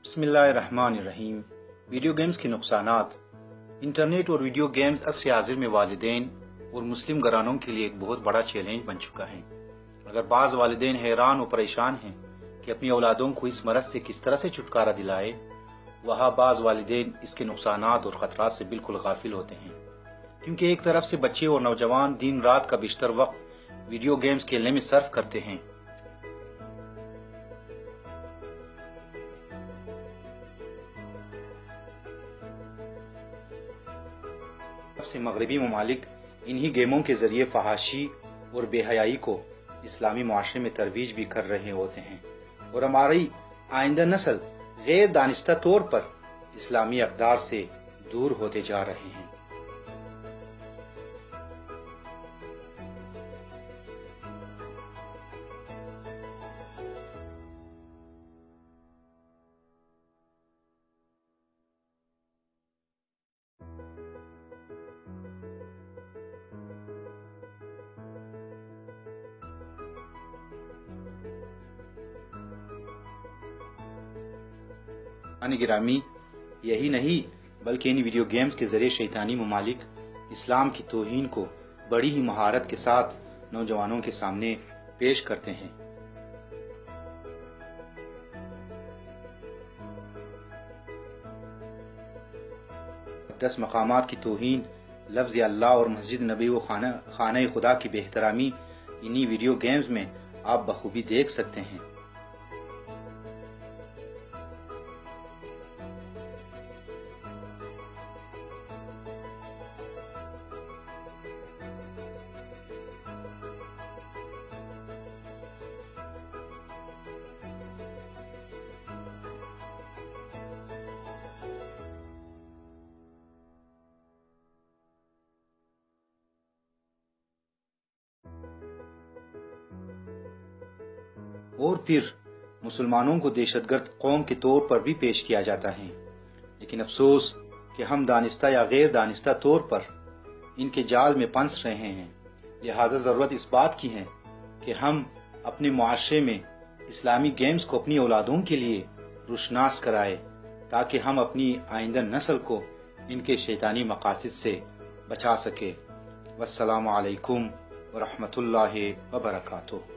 बिस्मिल्लाहिर्रहमानिर्रहीम। Video games के नुकसानात। Internet और वीडियो गेम्स असर हाजिर में वालिदैन और मुस्लिम घरानों के लिए एक बहुत बड़ा चैलेंज बन चुका है। अगर बाज़ वालिदैन हैरान और परेशान हैं कि अपनी औलादों को इस मरज से किस तरह से छुटकारा दिलाए, वहाँ बाज़ वालिदैन इसके नुकसानात और ख़तरात से बिल्कुल गाफिल होते हैं। क्योंकि एक तरफ से बच्चे और नौजवान दिन रात का बेशतर वक्त वीडियो गेम्स खेलने में सर्फ करते हैं, से मगरबी ममालिक इन्हीं गेमों के जरिए फहाशी और बेहयाई को इस्लामी मुआशरे में तरवीज भी कर रहे होते हैं और हमारी आइंदा नस्ल गैर दानिस्ता तौर पर इस्लामी अक़दार से दूर होते जा रहे हैं। गिरामी, यही नहीं बल्कि इन वीडियो गेम्स के जरिए शैतानी ममालिक इस्लाम की तौहीन को बड़ी ही महारत के साथ नौजवानों के सामने पेश करते हैं। दस मकामात की तौहीन, लफ्ज़ अल्लाह और मस्जिद नबी व खाना खुदा की बेहतरामी इन्हीं वीडियो गेम्स में आप बखूबी देख सकते हैं। और फिर मुसलमानों को दहशतगर्द कौम के तौर पर भी पेश किया जाता है। लेकिन अफसोस कि हम दानिस्ता या गैर दानिस्ता तौर पर इनके जाल में फंस रहे हैं। लिहाजा ज़रूरत इस बात की है कि हम अपने मुआशरे में इस्लामी गेम्स को अपनी औलादों के लिए रुशनास कराए, ताकि हम अपनी आइंदा नस्ल को इनके शैतानी मकासद से बचा सके। वस्सलामु अलैकुम व रहमतुल्लाहि व बरकातुहू।